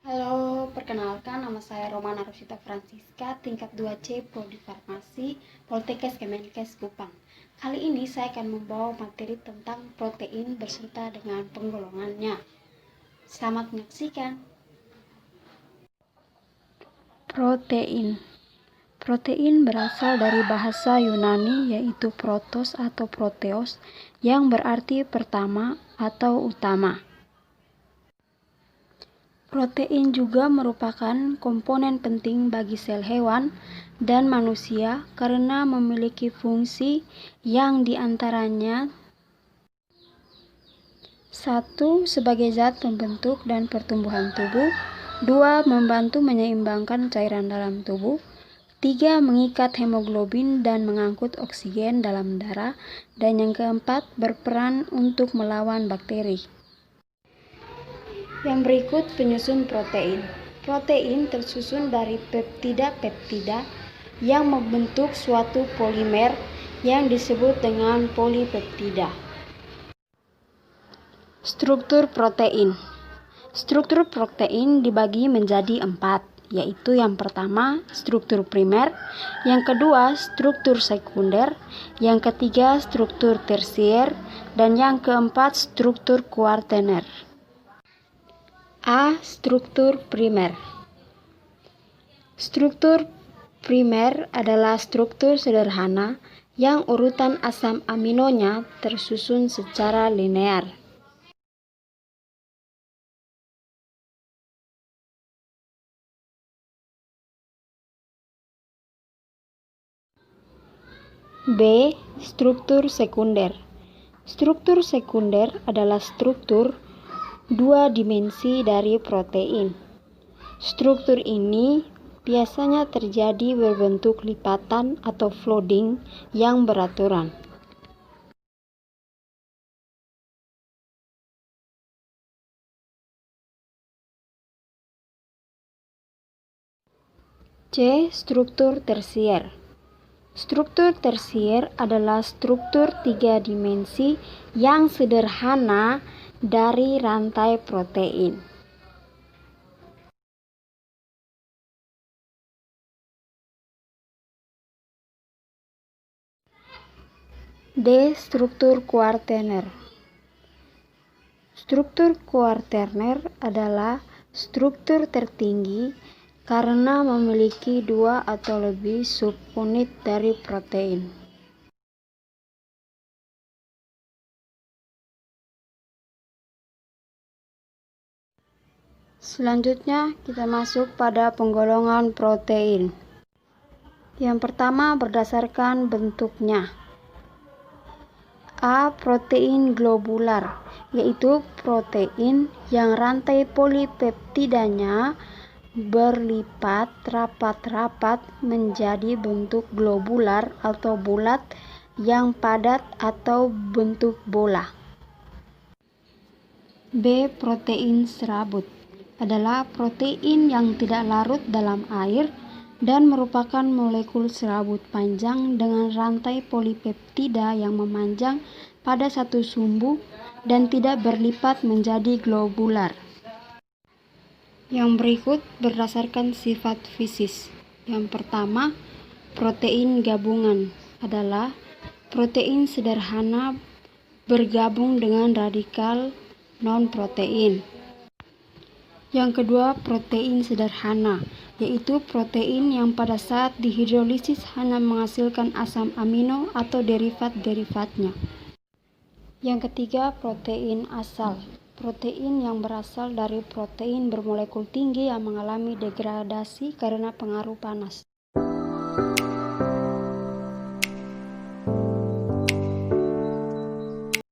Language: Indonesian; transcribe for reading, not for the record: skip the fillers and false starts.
Halo, perkenalkan nama saya Romana Rosita Francisca, tingkat 2C Prodi Farmasi, Poltekkes Kemenkes Kupang. Kali ini saya akan membawa materi tentang protein beserta dengan penggolongannya. Selamat menyaksikan. Protein berasal dari bahasa Yunani yaitu protos atau proteos yang berarti pertama atau utama. Protein juga merupakan komponen penting bagi sel hewan dan manusia karena memiliki fungsi yang diantaranya 1. Sebagai zat pembentuk dan pertumbuhan tubuh, 2. Membantu menyeimbangkan cairan dalam tubuh, 3. Mengikat hemoglobin dan mengangkut oksigen dalam darah, dan yang keempat, berperan untuk melawan bakteri. Yang berikut penyusun protein. Protein tersusun dari peptida-peptida yang membentuk suatu polimer yang disebut dengan polipeptida. Struktur protein. Struktur protein dibagi menjadi 4, yaitu yang pertama struktur primer, yang kedua struktur sekunder, yang ketiga struktur tersier, dan yang keempat struktur kuartener. A. Struktur primer. Struktur primer adalah struktur sederhana yang urutan asam aminonya tersusun secara linear. B. Struktur sekunder. Struktur sekunder adalah struktur dua dimensi dari protein. Struktur ini biasanya terjadi berbentuk lipatan atau folding yang beraturan. C. Struktur tersier. Struktur tersier adalah struktur tiga dimensi yang sederhana dari rantai protein. D. Struktur kuartener. Struktur kuartener adalah struktur tertinggi karena memiliki dua atau lebih subunit dari protein. Selanjutnya kita masuk pada penggolongan protein. Yang pertama berdasarkan bentuknya. A. Protein globular, yaitu protein yang rantai polipeptidanya berlipat rapat-rapat menjadi bentuk globular atau bulat yang padat atau bentuk bola. B. Protein serabut adalah protein yang tidak larut dalam air dan merupakan molekul serabut panjang dengan rantai polipeptida yang memanjang pada satu sumbu dan tidak berlipat menjadi globular. Yang berikut berdasarkan sifat fisis. Yang pertama, protein gabungan adalah protein sederhana bergabung dengan radikal non-protein. Yang kedua, protein sederhana, yaitu protein yang pada saat dihidrolisis hanya menghasilkan asam amino atau derivat-derivatnya. Yang ketiga, protein asal. Protein yang berasal dari protein bermolekul tinggi yang mengalami degradasi karena pengaruh panas.